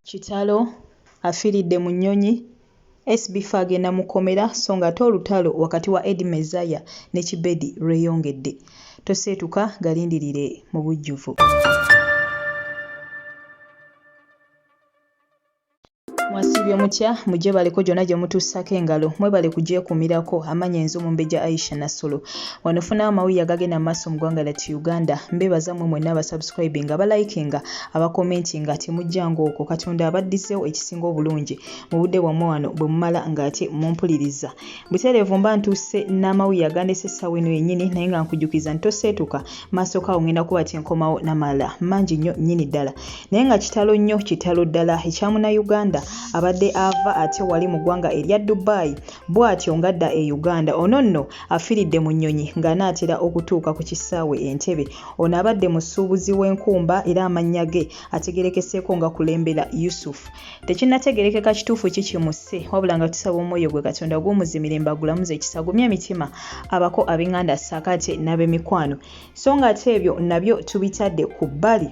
Kitalo afiridde mu nnyonyi, SB4 agenda mu kkomera so ng'ate olutalo wakati wa Eddie Mezaya ne Kibedi lweyongedde. Toseetuka galindirire mu bujjuvu. Mwasibye mutya mujje baleko gyonna gye mutuusako engalo mwebale kugyekumirako amanya enzumu Mbejja Aisha Nassolo wanofuna amawulire agagenda maaso mu ggwanga lyattu Uganda mbeebaza mmwe mwenna abasubscribinga abalikinga abakomentinga temujjangu okwo Katonda abaddizeewo ekisinga obulungi mu budde bwammwe wano bwe mumala ng'ate mumpuliriza buteerevu mba ntuuse n'amawulire agandese essaawa eno yennyini naye nga nkujjukiza nti toseetuka maaso kaawo ngenda kuba tenkomawo n'amalala mangi nnyo nnyini ddala naye nga kitalo nnyo kitalo ddala ekyamuna Uganda abadde ava ate wali mu ggwanga erya Dubai bw'atyo ngadda e Uganda ono nno afiridde mu nnyonyi ng'anaatera okutuuka ku kisaawe Entebbe ono abadde musuubuzi w'enkumba era amannya ge ategerekeseeko nga Kulembera Yusuf tekinnategerekeka kituufu kikimuse wabula nga tusaba omwoyo gwe Katonda gw'omuzimire mbagulamuza ekisagumya emitima abako ab'enganda saakate n'ab'emikwano so nga ate ebyo nabyo tubitadde ku bbali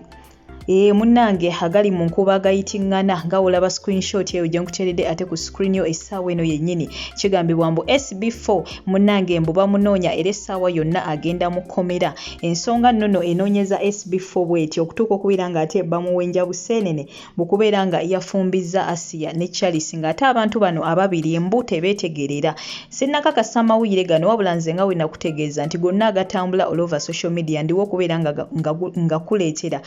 munnange agali mu nkuba agayitingana nga olaba screenshot eyo gye nkuteeredde ate ku screen yo essaawa eno yennyini kigambibwa mbu SB4 munnange mbu bamunoonya era essaawa yonna agenda mu kkomera ensonga nnono enoonyeza SB4 bw'etyo okutuuka okubeera ng'ate bamuwenja buseenene bukubeera nga yafumbiza Asiya ne Charlse ng'ate abantu bano ababiri embu tebeetegerera sinnakakasa amawulire gano wabula nze nga we nakutegeeza nti gonna agatambula all over social media ndiwo okubeera nga kuleetera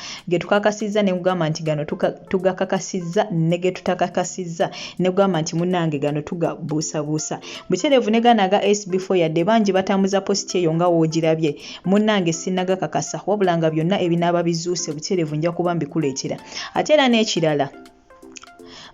kakasizza ne kugamba nti gano tugakakasizza ne ge tutakakasizza ne kugamba nti munnange gano tugabuusabuusa butereevu ne gana aga SB4 yadde bangi batambuza positi eyo nga woogirabye munnange sinnagakakasa wabula nga byonna ebinaaba bizuuse butereevu nja kuba mbikuleetera ate era n'ekirala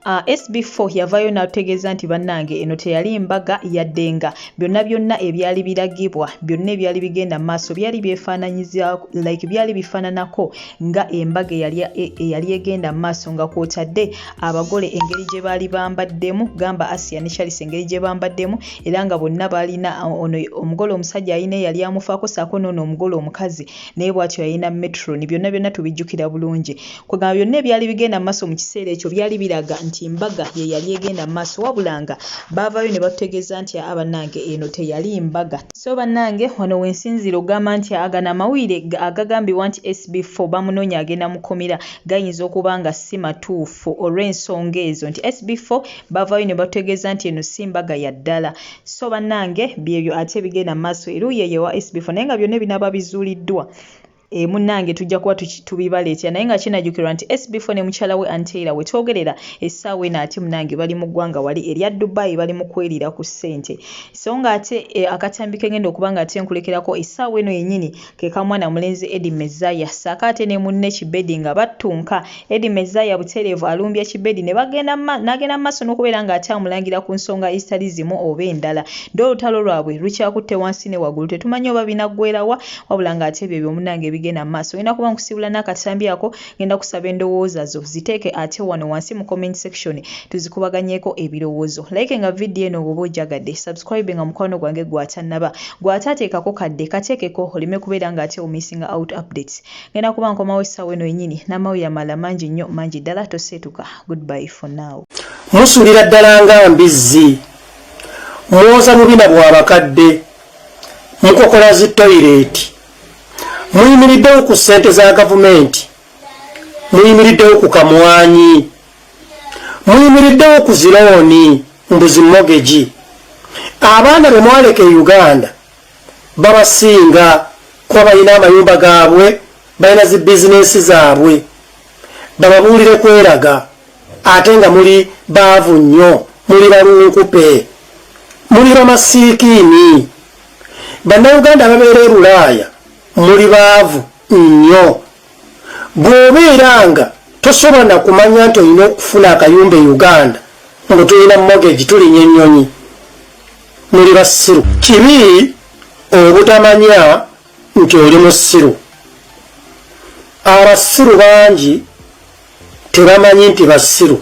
SB4 yavayo n'ategeeza nti bannange eno teyali mbaga yaddenga byonna ebyali biragibwa byonna ebyali bigenda mu maaso byali byefaananyiza byali bifaananako nga embaga eyali egenda mu maaso nga kwotadde abagole engeri gye baali bambaddemu gamba Asiya ne Charlse engeri gye bambaddemu era nga bonna baalina ono omugole omusajja alina yali amufaako saako n'ono omugole omukazi naye bw'atyo yalina metroni byonna tubijjukira bulungi kwegamba byonna ebyali bigenda mu maaso mu kiseera ekyo byali biraga nti mbaga ye yali egenda maaso wabulanga baavayo ne batutegeeza nti abannange eno teyali mbaga so bannange wano wensinzira ogamba nti agana amawulire agagambibwa nti SB4 bamunoonya agenda mu kkomera gayinza okuba nga si matuufu olw'ensonga ezo nti SB4 baavayo ne batutegeeza nti eno si mbaga ya ddala so bannange byebyo ate bigenda maaso eruuye wa SB4 naye nga byonna binaaba bizuuliddwa munnange tujja kuba tubibaleetera naye nga kinajjukirwa nti SB4 ne mukyala we Anteera we twogerera essaawa eno ate munnange bali mu ggwanga wali erya Dubai bali mu kwerira ku ssente so nga ate akatambi kengenda okuba nga ate nkulekerako essaawa eno yennyini ke kamwana mulenzi Eddie Mezaya saaka ate ne munne Kibedi nga battunka Eddie Mezaya butereevu alumbya Kibedi ne n'agenda mu maaso n'okubeera ng'ate amulangira ku nsonga ezitali zimu oba endala ddala olutalo lwabwe lukyakutte wansi ne waggulu tetumanyi oba binaggwerawa wabula ng'ate ebyo munnange genda maaso ngenda kuba nkusibula n'akatambi ako ngenda kusaba endowooza zo ziteeke ate wano wansi mu comment section tuzikubaganyeeko ebirowoozo like nga video eno bw'oba ojagadde subscribe nga mukwano gwange gw'atannaba gw'ataateekako kadde kateekeko oleme kubeera ng'ate omissinga out updates ngenda kuba nkomawo essaawa eno yennyini n'amawulire amalala mangi nnyo mangi ddala toseetuka goodbye for now. Musuulira ddala nga mbizzi mwoza mubina bw'abakadde mukokola zi toilet muyimiriddewo ku ssente za gavumenti muyimiriddewo ku kamwanyi muyimiriddewo ku zirooni mbuzi mogeji abaana be mwaleka e Uganda babasinga kuba balina amayumba gaabwe balina zi bizinesi zaabwe bababuulire kweraga ate nga muli baavu nnyo muli balunkupe muli bamasiikiini bannayuganda ababeera e Bulaaya muli baavu nnyo bw'obeera nga tosobola na kumanya nti olina okufuna akayumba e Uganda nga tulina mortgage tulinya ennyonyi muli basiru kibi obutamanya nti oli musiru abasiru bangi tebamanyi nti basiru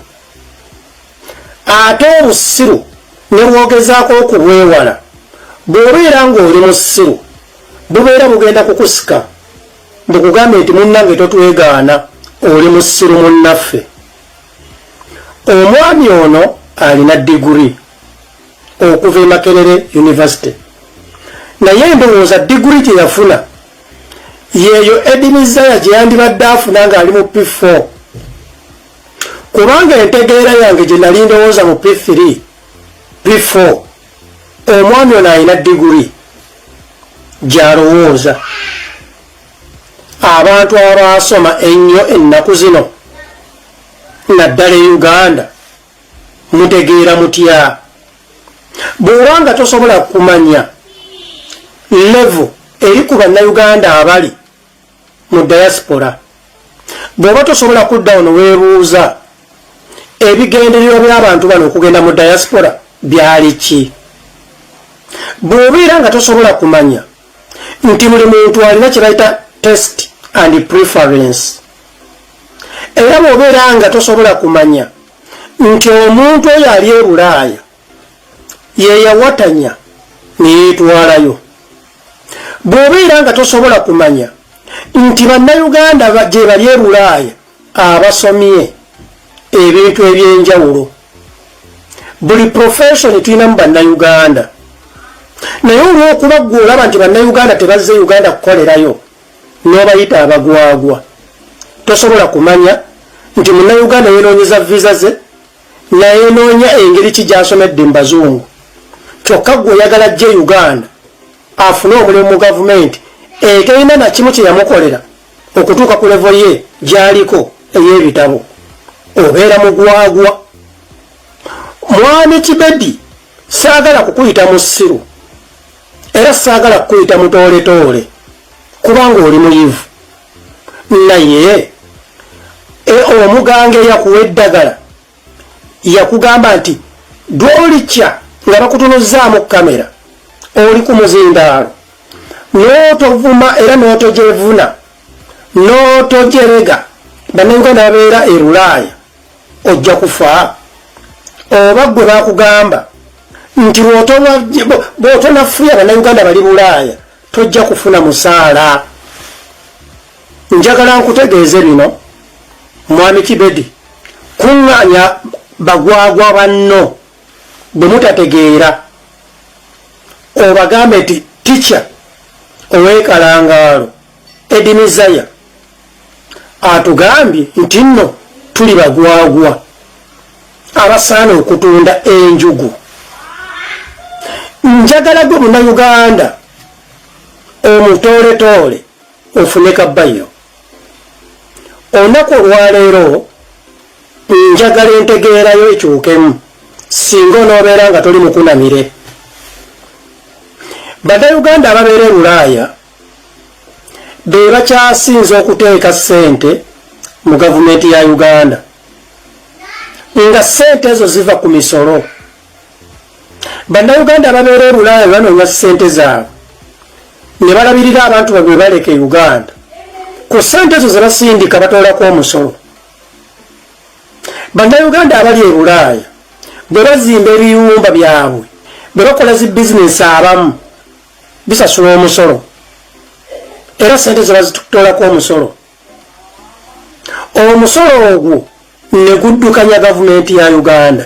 ate obusiru ne bwogezaako okubwewala bw'obeera ng'oli musiru bubeera bugenda kukusika mbukugambe nti munnange totwegaana oli musiru munnaffe omwami ono alina degree okuva e Makerere University naye ndowooza degree gye yafuna yeeyo edimizaya gye yandibadde afuna ng'ali mu P4 kubanga entegeera yange gye nali ndowooza mu P3 P4 omwami ono alina degree gy'alowooza. Abantu abaasoma ennyo ennaku zino naddala e Uganda mutegeera mutya bw'obanga tosobola kumanya level eri ku bannayuganda abali mu diaspora, bw'oba tosobola kudda wano weebuuza ebigendererwa by'abantu bano okugenda mu diaspora byali ki, bw'obeera nga tosobola kumanya nti buli muntu alina kye bayita test and preference, era bw'obeera nga tosobola kumanya nti omuntu oyo ali e Bulaaya yeyawatanya neyeetwalayo, bw'obeera nga tosobola kumanya nti bannayuganda gye bali e Bulaaya abasomye ebintu ebyenjawulo, buli profession tulinamu bannayuganda, naye olw'okuba ggwe olaba nti bannayuganda tebazze Uganda kukolerayo n'obayita abagwagwa, tosobola kumanya nti munnayuganda yeenoonyeza visa ze nayenoonya engeri ki gy'asomedde mu bazungu, kyokka ggwe oyagala ajje Uganda afune omulimu mu gavumenti eterina na kimu kye yamukolera okutuuka ku levo ye gy'aliko ey'ebitabo, obeera mugwagwa. Mwami Kibedi saagala kukuyita musiru era saagala kukuyita mutooletoole kubanga oli muyivu, naye omuganga eyakuwa eddagala yakugamba nti dwolikya nga bakutunuzaamu kamera oli ku muzindaalo n'otovuma era n'otojevuna n'otojerega bannayuganda babeera e Bulaaya ojja kufa, oba ggwe bakugamba nti bw'otonafuya bannayuganda bali Bulaaya tojja kufuna musaala. Njagala nkutegeeze bino mwami Kibedi, kuŋŋaanya bagwagwa banno bwe mutategeera obagambe nti tica ow'ekalangaalo edimizaya atugambye nti nno tuli bagwagwa abasaana okutunda enjugu. Njagala gwe munnayuganda omutooletoole ofune kabbayo. Olunaku olwaleero njagala entegeerayo ekyukemu singa onoobeera nga toli mukunamire. Bannayuganda ababeera e Bulaaya be bakyasinze okuteeka ssente mu gavumenti ya Uganda nga ssente ezo ziva ku misolo. Bannayuganda ababeera e Bulaaya banoonya ssente zaabwe ne balabirira abantu babwe baleka e Uganda ku ssente ezo ze basindika batoolako omusolo. Bannayuganda abali e Bulaaya bwe bazimba ebiyumba byabwe bwe bakola zi bizinesi abamu bisasula omusolo era ssente ze bazitoolako omusolo. Omusolo ogwo ne guddukanya gavumenti ya Uganda,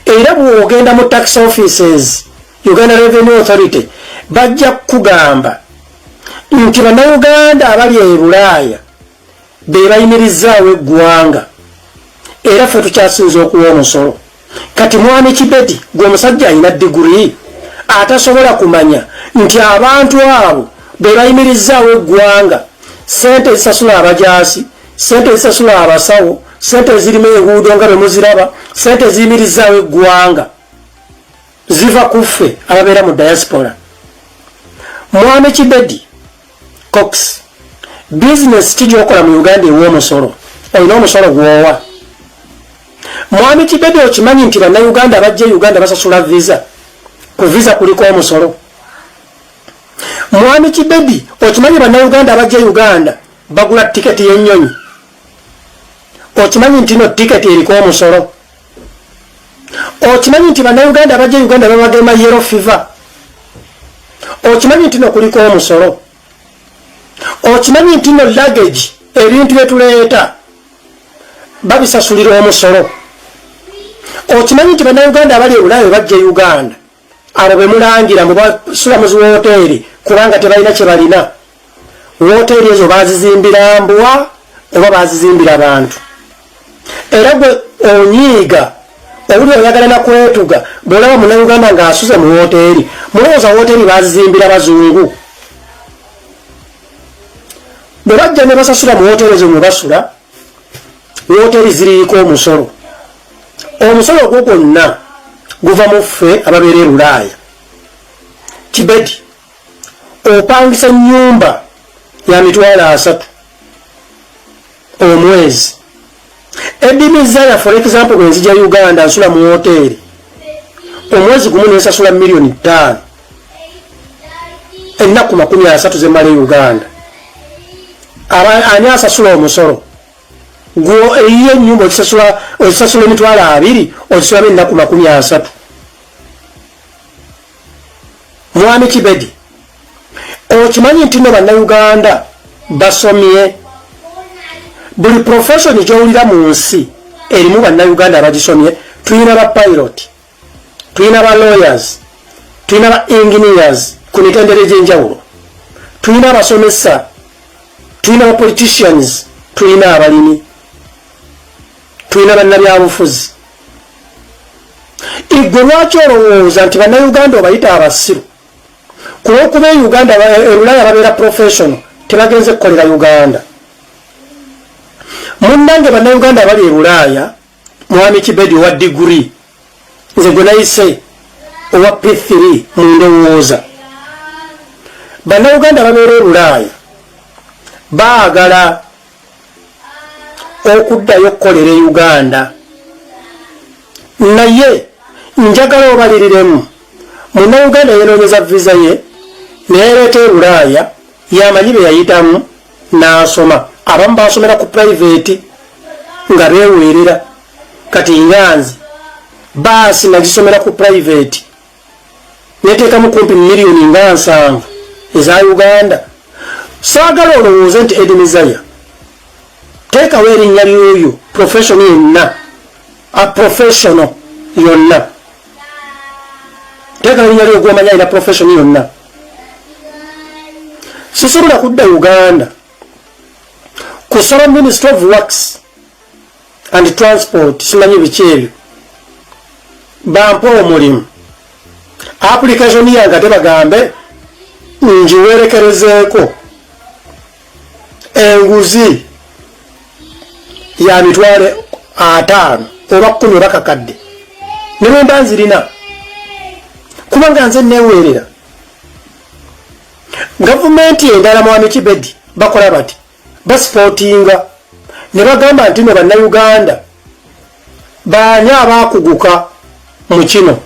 era bw'ogenda mu tax offices Uganda Revenue Authority bajja kugamba nti bannayuganda abali e Bulaaya be bayimirizaawo eggwanga era ffe tukyasinza okuwa omusolo. Kati mwami Kibedi gwe omusajja alina diguri atasobola kumanya nti abantu abo be bayimirizaawo eggwanga, ssente ezisasula abajaasi, ssente ezisasula abasawo, ssente ezirimu enguudo nga bwe muziraba, ssente eziyimirizaawo eggwanga ziva ku ffe ababeera mu diaspora. Mwami Kibedi Cox, bizinesi ki gy'okola mu Uganda ewa omusolo? Olina omusolo gw'owa. Mwami Kibedi okimanyi nti bannayuganda bajja Uganda basasula visa, ku visa kuliko omusolo. Mwami Kibedi okimanyi bannayuganda abajja Uganda bagula tiketi y'ennyonyi, okimanyi nti no tiketi eriko omusolo. Okimanyi nti bannayuganda abajja Uganda babagema yellow fever, okimanyi nti no kuliko omusolo. Okimanyi nti no luggage ebintu bye tuleeta babisasulira omusolo. Okimanyi nti bannayuganda abali ebulaaya bajja Uganda abo bemulangira mubasula mu ziwoteeri kubanga tebalina kye balina. Woteeri ezo bazizimbira mbwa oba bazizimbira bantu. Era gwe onyiiga owuli oyagala nakwetuga bwolaba munnayuganda ng'asuze mu woteeri mulowooza woteeri bazizimbira bazungu. Bwe bajja ne basasula mu woteeri ezo mwe basula, woteeri ziriiko omusolo. Omusolo ogwo gwonna guva mu ffe ababeera e Bulaaya. Kibedi opangisa nnyumba ya $300 omwezi. Edimizaya for example bwe nzija Uganda nsula mu woteeri omwezi gumu nensasula $5 million. Ennaku 30 ze mmala Uganda. Ani asasula omusolo? Gwo eyiyo ennyumba okisasula $20,000 okisulamu ennaku 30. Mwami Kibedi okimanyi nti no bannayuganda basomye. Buli profession gy'owulira mu nsi erimu bannayuganda abagisomye. Tuyina ba pilot, tuyina ba lawyers, tuyina ba engineers ku mitendera egy'enjawulo, tuyina abasomesa, tuyina ba politicians, tuyina abalimi, tuyina bannabyabufuzi. Igwe lwaki olowooza nti bannayuganda obayita abasiru? Kulwokuba e Uganda Bulaaya babeera professional tebagenze kukolera Uganda. Munnange bannayuganda abali e Bulaaya, Mwami Kibedi owa degree, nze gwe nayise owa P3 mu ndowooza. Bannayuganda babeera e Bulaaya baagala okuddayo okukolera e Uganda, naye njagala obaliriremu munnayuganda yenoonyeza visa ye neyereeta e Bulaaya yamanyi be yayitamu n'asoma. Abamu basomera ku private nga beeweerera. Kati nganzi baasi nagisomera ku private neteekamu kumpi $7 million eza Uganda. Saagala olowooze nti Edimizaya teekawo erinnya ly'oyo profession yonna, a professional yonna. Teekawo erinnya ly'ogwo omanya alina profession yonna. Sisobola kudda Uganda kusaba Ministry of Works and Transport, simanyi biki ebyo, bampa omulimu. Application yange ate bagambe ngiwerekerezeeko enguzi ya $50,000 oba 10 oba kakadde ne bwe mba nzirina kubanga nze neeweerera. Gavumenti endala Mwami Kibedi bakola bati basipotinga ne bagamba nti no bannayuganda baani abaakuguka mu kino,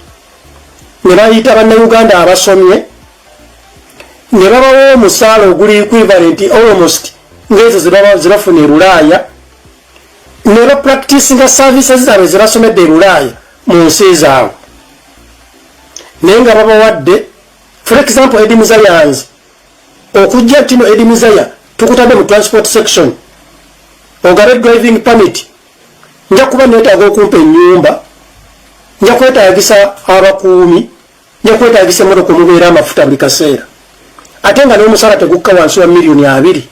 ne bayita bannayuganda abasomye ne babawo omusaala oguli equivalent almost ng'ezo ze bafuna e Bulaaya, ne bapracticinga services zaabwe ze basomedde e Bulaaya mu nsi zaabwe, naye nga babawadde for example Edimizaya nze okujja ntino Edimizaya tukutadde mu transport section ogabe driving permit, nja kuba neetaaga okumpa ennyumba, nja kwetaagisa abakuumi, nja kwetaagisa emmotoka omubeera amafuta buli kaseera, ate nga n'omusala tegukka wansi wa $2 million.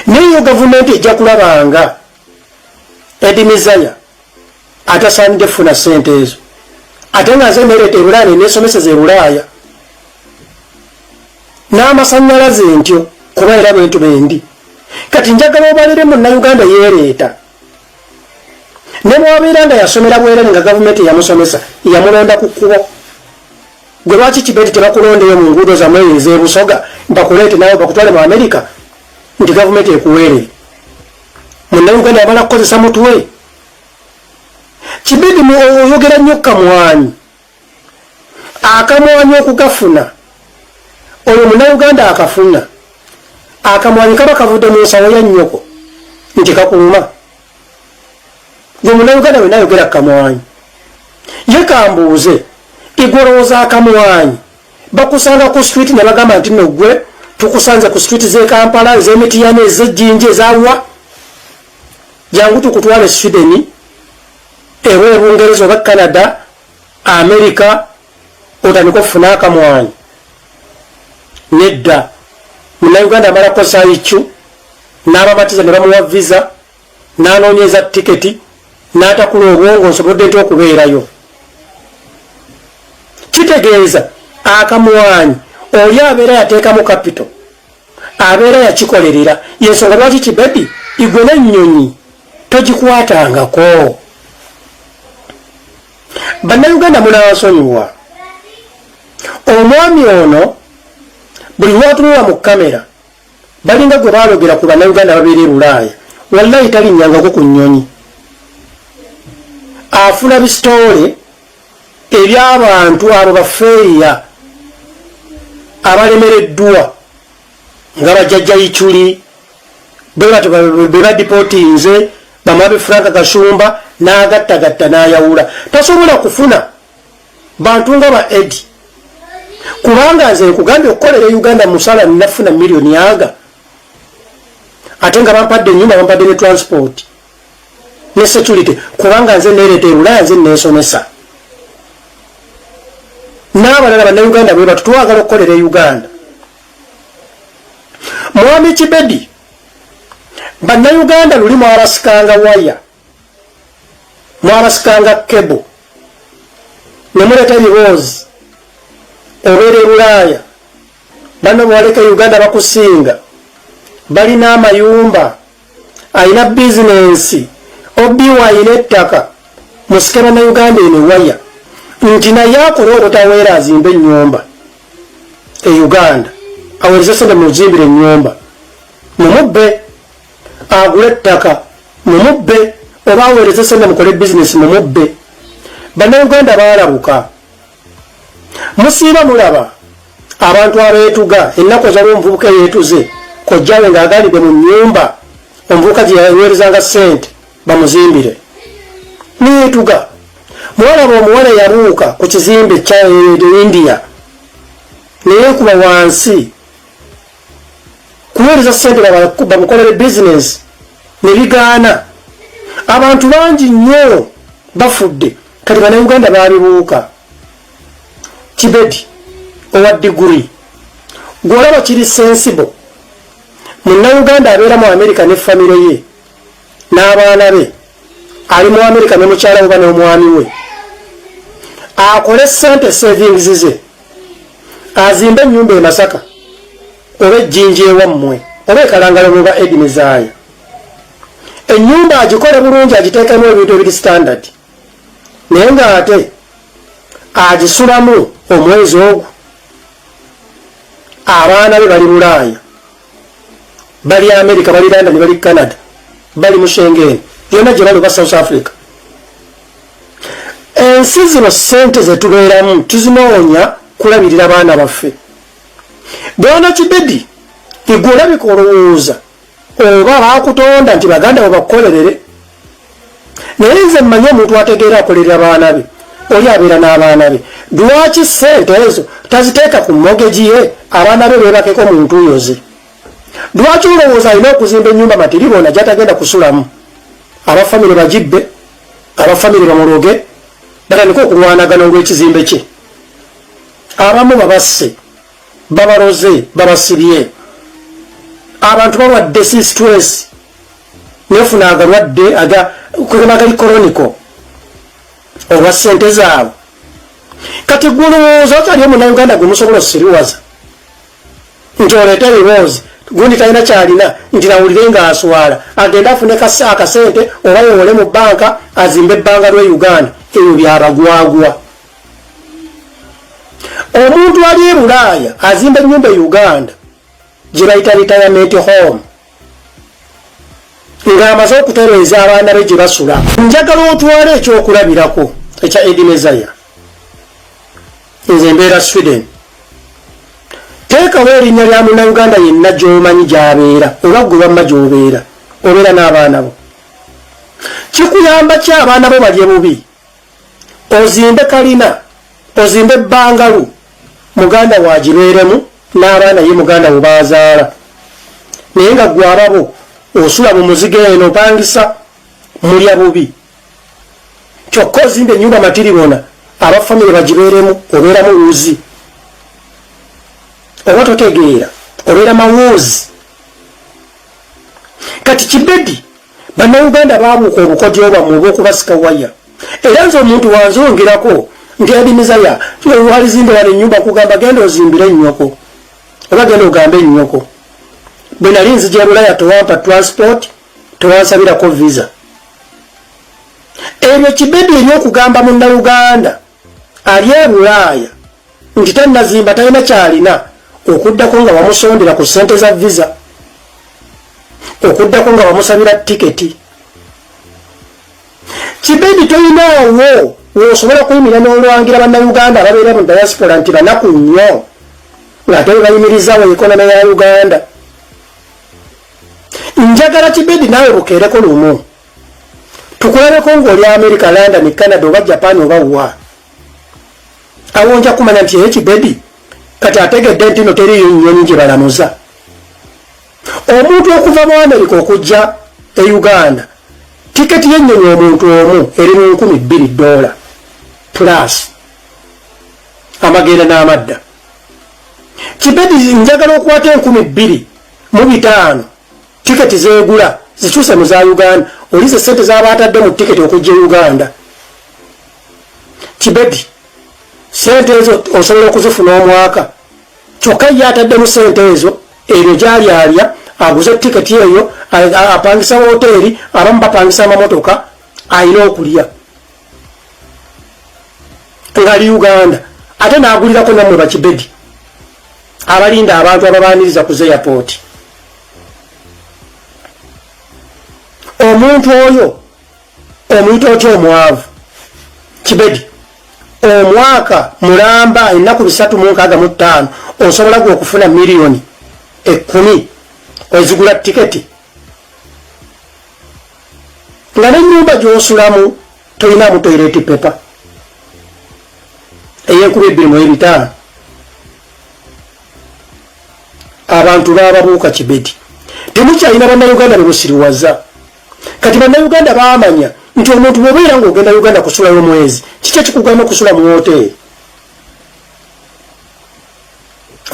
Naye gavumenti ejja kulabanga Edimizaya atasaanidde funa ssente ezo, ate nga nze neereeta e Bulaaya neesomeseza e Bulaaya n'amasannyalaze ntyo kuba era bintu bendi. Kati njagala obalire munnayuganda yeereeta ne bw'abeera nga yasomera bwerere nga gavumenti yamusomesa yamulonda ku kkubo. Gwe lwaki Kibedi tebakulondeyo mu nguudo zammwe ez'ebusoga bakuleete nawe bakutwale mu Amerika nti gavumenti ekuweerere? Munnayuganda yamala kukozesa mutwe. Kibedi oyogera nnyo kamwanyi, akamwanyi okugafuna oyo munnayuganda akafuna, akamwanyi kaba kavudde mu nsawo ya nnyoko nti kakuuma. Gwe munnayuganda wena ayogera kamwanyi, ye kambuuze igolowooza akamwanyi bakusanga ku street ne bagamba nti no gwe tukusanze ku street z'e Kampala ez'Emityana ez'Ejjinja ezawa jangu tukutwale Sweden ewe Bungereza oba Canada America otandika okufuna akamwanyi nedda Munnayuganda amala kosa ikyo n'abamatiza ne bamuwa visa n'anoonyeza tiketi n'atakula obwongo nsobodde nti okubeerayo. Kitegeeza akamwanyi oli abeera yateekamu kapito abeera yakikolerera yensonga lwaki Kibedi igwe n'ennyonyi togikwatangako. Bannayuganda munaasonyiwa omwami ono buli lwatunula mu kamera balinga gwe baalogera ku bannayuganda babeera e Bulaaya wallahi talinnyangako ku nnyonyi. Afuna bisitoole eby'abantu abo bafeeya abalemereddwa nga bajjajja Ichuli be badipootinze bamabe Frank Kashumba n'agattagatta n'ayawula. Tasobola kufuna bantu nga ba Edi kubanga nze nkugambye okukolera Uganda musala nafuna miliyoni aga ate nga bampadde ennyumba bampadde ne transport ne security kubanga nze neereeta e Bulaaya nze neesomesa. N'abalala bannayuganda bwe batu twagala okukolera Uganda. Mwami Kibedi bannayuganda luli mwabasikanga waya mwabasikanga kebo ne muleeta ebiboozi obeera e Bulaaya banno bwaleka Uganda bakusinga balina amayumba alina bizinensi obiwa alina ettaka musike bannayuganda eno waya nti naye akola obutaweera azimba ennyumba e Uganda aweereza sente muzimbire ennyumba mumubbe agula ettaka mumubbe oba aweereza sente mukole bizinesi mumubbe. Bannayuganda baalabuka musiiba mulaba abantu abeetuga ennaku ezaliwo omuvubuka eyeetuze kojjawe ng'agaalidde mu nnyumba omuvubuka gye yaweerezanga ssente bamuzimbire niyeetuga. Mwalaba omuwala yabuuka ku kizimbe kya India neyeekuba wansi kuweereza ssente bamukolere bizinesi ne bigaana. Abantu bangi nnyo bafudde kati bannayuganda baalibuuka. Kibedi owa diguri gwolaba kiri sensible munnayuganda abeera mu America ne famire ye n'abaana be ali mu America ne mukyala we n'omwami we akole ssente savings ze azimbe ennyumba e Masaka oba ejjinja ewammwe oba ekalangala muba Edimizaaya ennyumba agikole bulungi agiteekemu ebintu ebiri standard naye ng'ate agisulamu omwezi ogwo. Abaana be bali Bulaaya bali America bali London bali Canada bali mu Schengen yonna gye bali ba South Africa. Ensi zino ssente ze tubeeramu tuzinoonya kulabirira baana baffe. Bwana Kibedi igwe olabika olowooza oba baakutonda nti baganda bwe bakukolerere naye nze mmanyi omuntu ategeera akolerera baana be oli abeera n'abaana be lwaki ssente ezo taziteeka ku mogeji ye abaana be beebakeko mu ntuuyo ze? Lwaki olowooza alina okuzimba ennyumba matiribona gy'atagenda kusulamu abafamire bagibbe abafamire bamuloge batandika okulwanagana olw'ekizimbe kye? Abamu babasse babaloze babasibye abantu balwadde si stress nefuna agalwadde agali koroniko olwa ssente zaabwe. Kati gwolowooza okyali omunnayuganda gwe musobola osiriwaza nti oleeta ebiboozi gundi talina kyalina nti nawulire ng'aswala agenda afune akasente oba yowole mu banka azimbe ebbanga lw'e Uganda. Ebyo byabagwagwa. Omuntu ali e Bulaaya azimba ennyumba e Uganda gye bayita retirement home ng'amaze okutereeza abaana be gye basula. Njagala otwala ekyokulabirako ekya Edimizaaya. Nze mbeera Sweden. Teekawo erinnya lya munnayuganda yenna gy'omanyi gy'abeera oba gwe bamma gy'obeera obeera n'abaana bo. Kikuyamba ki abaana bo balye bubi? Ozimbe kalina ozimbe ebbangalu muganda waagibeeremu n'abaana ye muganda we baazaala naye nga gwe ababo osula mu muzigo eno opangisa mulya bubi kyokka ozimba ennyumba matiribona abafamire bagibeeremu obeeramu wuzi oba totegeera obeera mawuuzi kati kibedi bannayuganda baabuuka obukodyo bwammwe obw'okubasika waya era nze omuntu wanzongerako nti adimizaya walizimbe wano ennyumba kugamba genda ozimbire ennyoko oba genda ogambe ennyoko bwe nali nzija bulaya towampa transport towansabirako visa ebyo kibedi ebyokugamba munnayuganda ali ebulaaya nti tannazimba talina kyalina okuddako nga wamusondera ku ssente za visa okuddako nga wamusabira tiketi kibedi tolinaawo wosobola kuyimira n'olwangira bannayuganda ababeera mu diaspora nti banaku nnyo ng'ate webayimirizawo ekonome ya uganda njagala kibedi naawe bukeereko lumu tukulabeko ng'oli america london canada oba japan oba wa awo nja kumanya nti ye kibedi kati ategedde nti no teriyo nnyonyi gye balamuza omuntu okuva mu america okujja e uganda tiketi y'ennyonyi omuntu omu eri mu $2,000 plus amagenda n'amadda kibedi njagala okwata $2,500 tiketi zeegula zikyuse mu za uganda olize sente z'abaatadde mu tiketi okujja e uganda kibedi sente ezo osobola okuzifuna omwaka kyokka ye ataddemu sente ezo eryo gy'alyalya aguze tiketi eyo apangisa hoteeri abamu bapangisa amamotoka ayina okulya ngali uganda ate n'agulirako nammwe bakibedi abalinda abantu ababaaniriza ku airport omuntu oyo omuyita otya omwavu kibedi omwaka mulamba ennaku 365 osobola gwe okufuna miliyoni 10 ozigula tiketi nga n'ennyumba gy'osulamu tolinamu toileti pepa ey'N2,500 abantu baababuuka kibedi temukyalina bannayuganda be musiriwaza kati bannayuganda baamanya nti omuntu bw'obeera ng'ogenda uganda kusulayo mwezi kiki ekikugamba okusula mu woteeri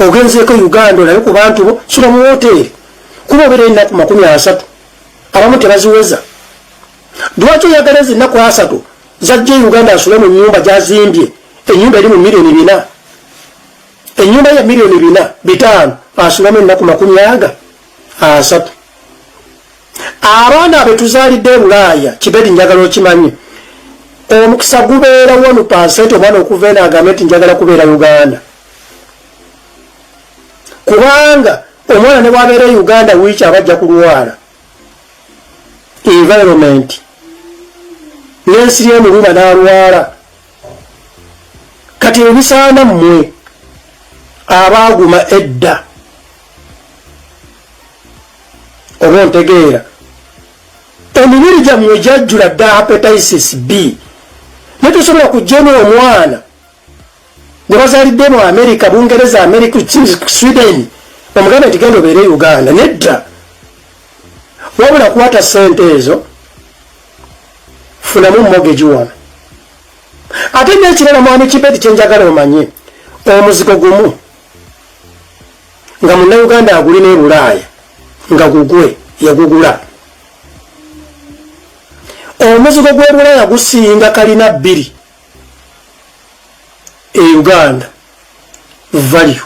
ogenzeeko uganda olabe ku bantu bo sula mu woteeri kuba obeera ennaku 30 abamu tebaziweza lwaki oyagala ezi ennaku 3 zajja uganda asule mu nnyumba gyazimbye ennyumba eri mu miliyoni 4 ennyumba ya miliyoni 5 asulamu ennaku 30 abaana abetuzaalidde e bulaaya kibedi njagala okimanyi omukisa gubeera 1% omwana okuva eno agambe nti njagala kubeera uganda kubanga omwana ne bwabeera e uganda wiiki abajja kulwala environment n'ensiri emuluma n'alwala kati ebisaana mmwe abaaguma edda oba ontegeera emibiri gyammwe gyajjula hepatitis B ne tosobola kujjamu omwana gwe bazaalidde mu america bungereza america sweden omuganda nti genda obeere uganda nedda wabula kwata sente ezo funamu mortgage wano ate n'ekirala mwami kibedi kyenjagala omanye omuzigo gumu nga munnayuganda agulina e bulaaya nga gugwe yagugula omuzigo gw'e bulaaya gusinga kalina 2 e uganda value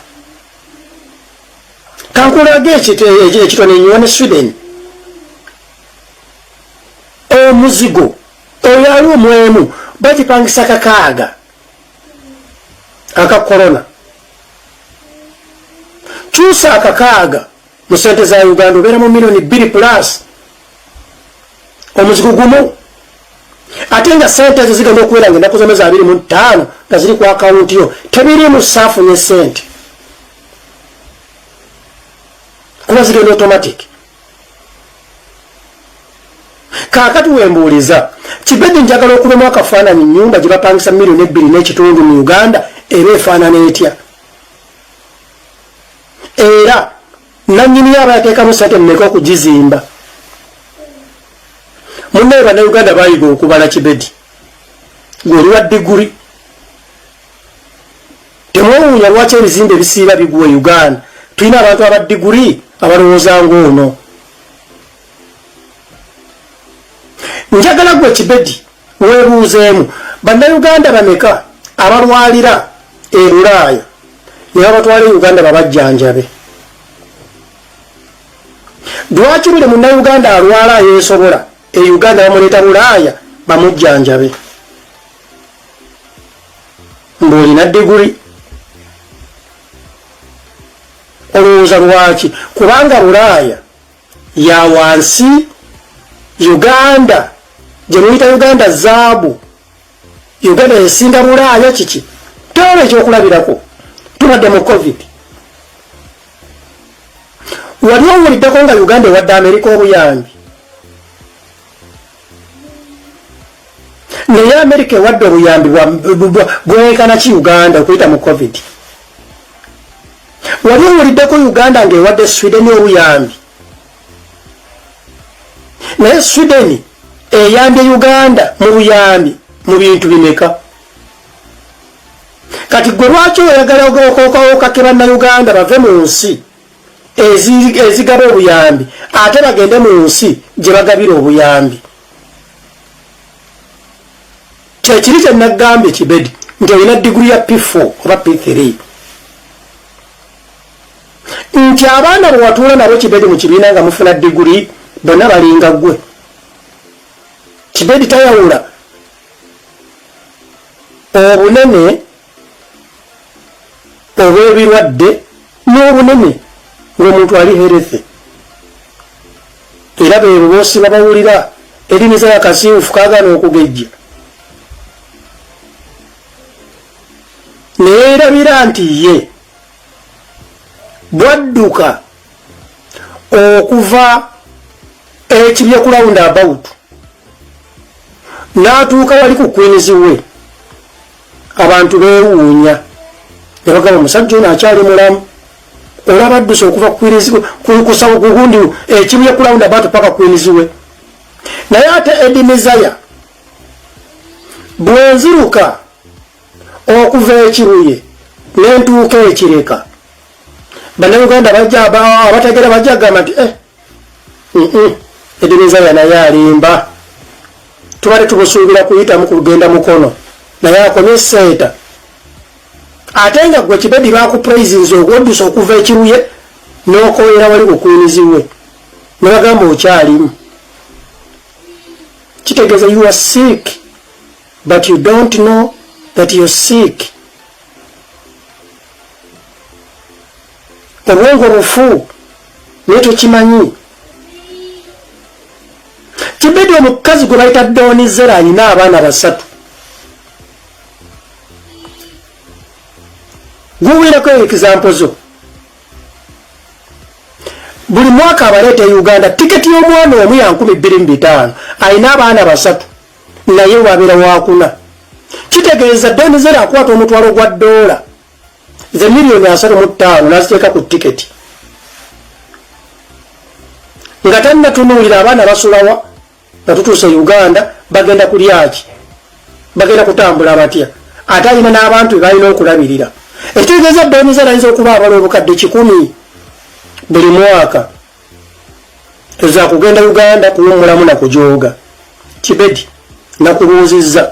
kankulage ekitone nyiwane sweden omuzigo oyo ali omwemu bagipangisa kakaaga aka korona kyusa akakaaga mu sente za uganda obeera mu miliyoni 2 plus omuzigo gumu ate nga sente ezo zigenda okubeera nga ennaku zomwe za 25 nga ziri ku akawunti yo tebirimu saafunye sente kuba zigenda automatic kaakati wembuuliza kibedi njagala okubemu akafaananyi nnyumba gye bapangisa miliyoni 2.5 mu uganda era efaanana etya era nannyini aba yateekamu sente mmeka okugizimba munne bannayuganda bayiga okubala kibedi ng'oli wa diguri temwewuunya lwaki ebizimbe ebisiiba bigwa e Uganda tulina abantu aba diguri abalowooza ng'ono njagala gwe kibedi weebuuzeemu bannayuganda bameka abalwalira e Bulaaya ne babatwala e Uganda babajjanjabe lwaki buli munnayuganda alwala yeesobola e Uganda bamuleeta Bulaaya bamujjanjabe mb'olina diguri olowooza lwaki kubanga Bulaaya ya wansi Uganda gye muyita Uganda zaabu Uganda esinga Bulaaya kiki tewala ekyokulabirako tubadde mu covid wali owuliddeko nga Uganda ewadde Amerika obuyambi naye Amerika ewadde obuyambi bwenkana ki Uganda okuyita mu covid wali owuliddeko Uganda ng'ewadde Sweden obuyambi naye Sweden eyambye Uganda mu buyambi mu bintu bimeka kati gwe lwaki oyagala okakake bannayuganda bave mu nsi ezigaba obuyambi ate bagende mu nsi gye bagabira obuyambi kyekiri kye naggambye kibedi nti olina diguri ya P4 oba P3 nti abaana bwe watuula nabo kibedi mu kibiina nga mufuna diguri bonna balinga ggwe kibedi tayawula obunene obw'ebirwadde n'obunene ng'omuntu ali herethe era beebo boosi babawulira erimiza yakasiiwufu kaagana okugejja neerabira nti ye bwadduka okuva ekibye ku round about n'atuuka wali ku kwinizi we abantu beewuunya ne bagamba omusajja ono akyali mulamu olaba adduse okuva kusawo gugundi ekibye ku round about paka kwinizi we naye ate edimizaya bwenziruka okuva ekiruye n'entuuka ekireka bannayuganda abategera bajja gamba nti edimizaya naye alimba tubale tubusuubira kuyitamu kugenda mukono naye akomye seeta ate nga gwe kibedi bakupraisinze okuddusa okuva ekiruye n'okoolera wali kukwiniziwe ne bagamba okyalimu kitegeeza you are sick but you don't know that you're sick obwongo bufu naye tokimanyi kibedi omukazi gwe bayita Donizera alina abaana 3 guwireko example zo buli mwaka abaleeta Uganda tiketi y'omwana omu ya 25,000 alina abaana 3 naye wabeera wakuna kitegeeza Donizera akwata omutwalo gwa $3 3,500,000 n'aziteeka ku tiketi nga tannatunuulira abaana basulawa nga tutuuse Uganda bagenda kulyaki bagenda kutambula batya ate alina n'abantu bebalina okulabirira ekitegeeza Donizera ayinza okuba abala obukadde 100 buli mwaka eza kugenda Uganda kuwummulamu na kujooga kibedi nakubuuzizza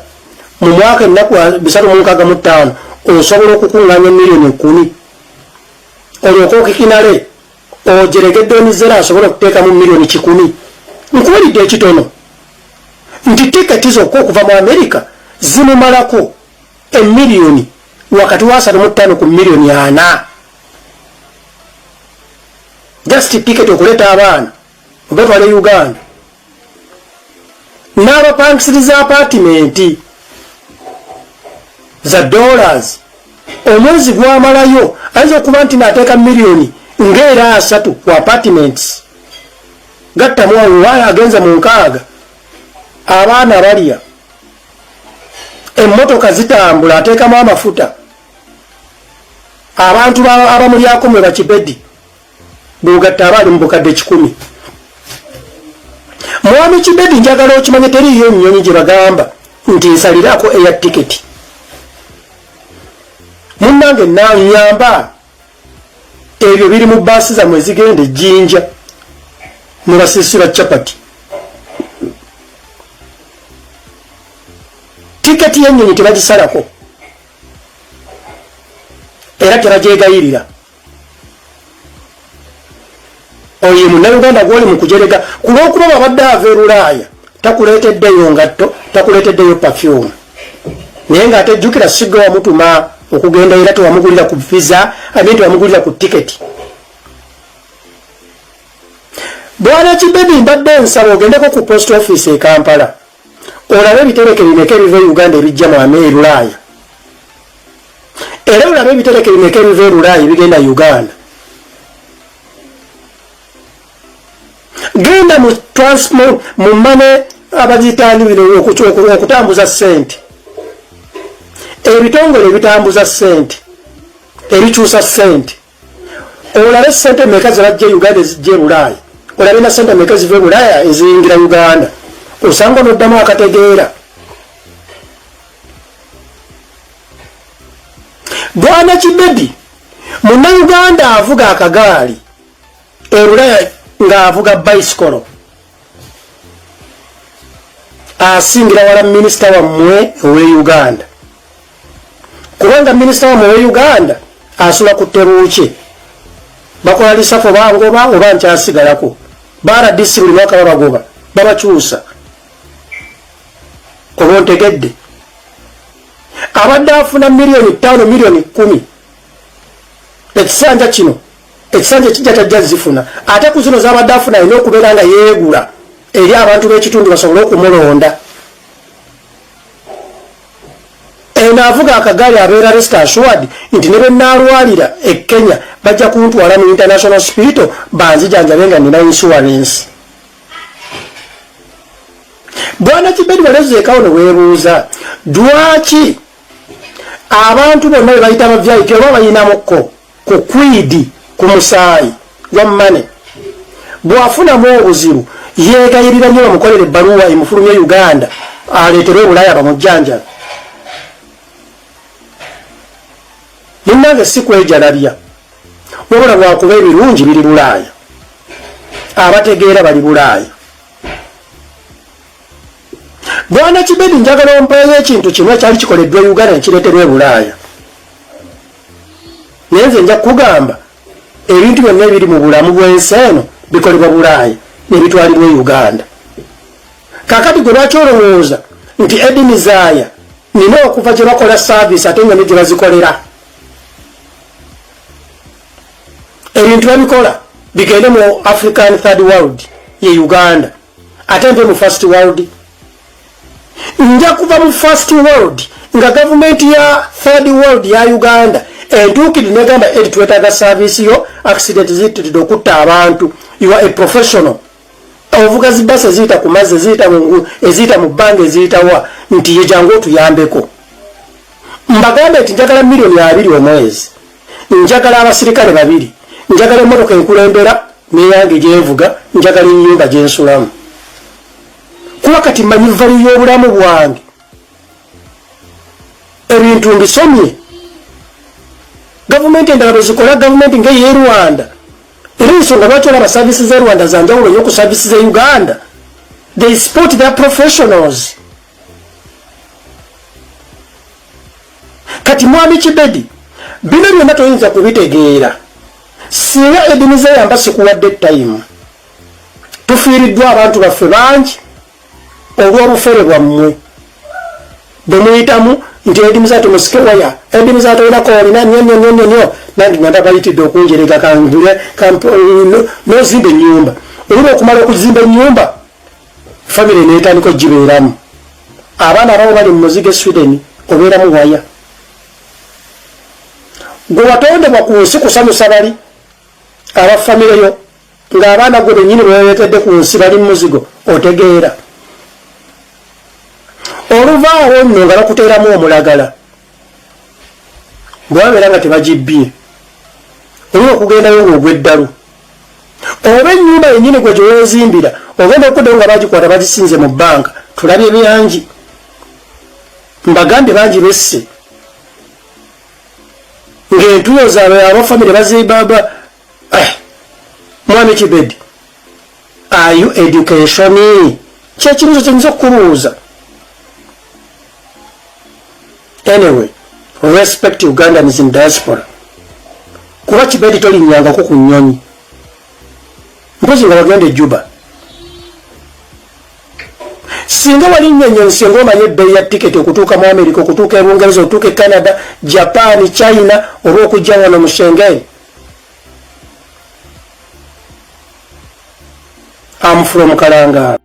mu mwaka ennaku 365 osobola okukuŋŋaanya miliyoni 10 olyoka okikinale ogerege Donizera asobola okuteekamu miliyoni 100 nkuwulidde ekitono nti tiketi zokka okuva mu Amerika zimumalako emiliyoni wakati wa 35 ku miliyoni 4 just ticket okuleeta abaana obatwala Uganda n'abapangisiriza apartment za dollars omwezi gwamalayo ayinza okuba nti naateeka miliyoni ng'era 3 ku apartments gattamu awo agenza mu 6 abaana balya emmotoka zitambula ateekamu amafuta abantu abamulyako mwe bakibedi bwugatta abaali mu bukadde 10 Mwami Kibedi njagala okimanye teriyo nnyonyi gye bagamba nti nsaliraako eya tiketi. Munnange nanyamba ebyo biri mu baasi zammwe ezigenda Ejjinja ne basisira chapati. Tiketi y'ennyonyi tebagisalako era tebagyegayirira. Oyo munnayuganda gw'oli mu kujerega kulw'okuba babadde ava Bulaaya takuleeteddeyo ngatto, takuleeteddeyo perfume. Naye ng'ate jjukira sigga wamutuma okugenda era tewamugulira ku visa, tewamugulira ku tiketi. Bwana Kibedi mbadde nsaba ogendeko ku post office e Kampala olabe ebitereke bimeka ebiva e Uganda ebijja mu Bulaaya. Era olabe ebitereke bimeka ebiva e Bulaaya ebigenda Uganda. Genda mu transport mu mane abazitani bino okutambuza ssente. Ebitongole ebitambuza ssente ebikyusa ssente. Olabe ssente meka zibajja Uganda ezijja e Bulaaya. Olabe na ssente meka ziva e Bulaaya eziyingira Uganda. Osanga n'oddamu akategeera. Bwana Kibedi munnayuganda avuga akagaali e Bulaaya ng'avuga bicycle asingira wala minisita wammwe owe Uganda. Kubanga minisita wammwe owe Uganda asula ku Tebuuke. Bakola lisafo bangoba oba nkyasigalako. Baradisi buli mwaka babagoba babakyusa. Oba ontegedde. Abadde afuna miliyoni 5 miliyoni 10. Ekisanja kino ekisanja kijja tajja zifuna. Ate ku zino z'abadde afuna alina okubeera nga yeegula eri abantu b'ekitundu basobole okumulonda. Eno avuga akagaali abeera rest assured nti ne bennaalwalira e Kenya bajja kuntwala mu international hospital banzijanjabe nga nina insurance. Bwana Kibedi walezeekawo ne weebuuza lwaki abantu bonna be bayita abavyaiti oba bayinamukko ku kwidi ku musaayi gwa mmane bw'afunamu obuzibu yeegayirira nnyo bamukolere ebbaluwa emufulumye Uganda aleeterwe Bulaaya bamujjanjabe. Munnange si kwejalabya wabula bwakuba ebirungi biri Bulaaya, abategeera bali Bulaaya. Bwana Kibedi njagala ompeeyo ekintu kimu ekyali kikoleddwa Uganda nekireeterwa Bulaaya. Naye nze nja kugamba ebintu byonna ebiri mu bulamu bw'ensi eno bikolebwa Bulaaya nebitwalibwa Uganda. Kakati gwe lwaki olowooza nti edinizaaya nina okuva gye bakola saavisi ate nga ne gye bazikolera ebintu babikola bigende mu African third world ye Uganda ate mpe mu first world. Nja kuva mu first world nga gavumenti ya third world ya Uganda entuukiri negamba eri twetaaga saavisi yo accident zitidde okutta abantu. You are a professional. Ovuga zibasi eziyita ku mazzi eziyita mu bbanga eziyitawa nti ye jangu otuyambeko. Mbagambe nti njagala miliyoni 2 omwezi, njagala abasirikale 2, njagala emmotoka enkulembera neyange gyenvuga, njagala ennyumba gyensulamu. Kuba kati mmanyi vali y'obulamu bwange ebintu mbisomye. Gavumenti endala bwezikola gavumenti ng'eye Rwanda era ensonga lwaki olaba saavisi z'e Rwanda zanjawulo nnyo ku saavisi z'e Uganda. They support their professionals. Kati mwami Kibedi bino byonna toyinza kubitegeera singa ediniza yamba sikuwadde time. Tufiiriddwa abantu baffe bangi olw'obufere bwammwe bwe muyitamu nti edimiza tumusike waya edimiza toyinako olina nnyo nange nga ndabayitidde okunjerega kangule nozimba ennyumba. Olina okumala okuzimba ennyumba famire neetandika ogibeeramu. Abaana abamu bali mu muzigo e Sweden obeeramu waya. Gwe watondebwa ku nsi kusanyusa bali aba famire yo ng'abaana gwe bennyini bewereetedde ku nsi bali mu muzigo otegeera. Oluvaawo nno nga bakuteeramu omulagala bwabeera nga tebagibbye olina okugendayo ng'ogw'eddalu oba ennyumba yennyini gwe gyeweezimbira ogenda okuddayo nga bagikwata bagisinze mu bbanka tulabye byangi mbagambye bangi besse ng'entulo zaabwe abafamire bazibaba mwami Kibedi are you education kyekibuuzo kyenyinza okukubuuza anyway respect Ugandans in diaspora kuba Kibedi tolinnyangako ku nnyonyi mpozi nga bagenda e Juba singa walinnya ennyonyi singa omanye ebbeeyi ya tiketi okutuuka mu America okutuuka e Bungereza okutuuka e Canada Japan China oba okujja wano mu Schengen I'm from Kalangala.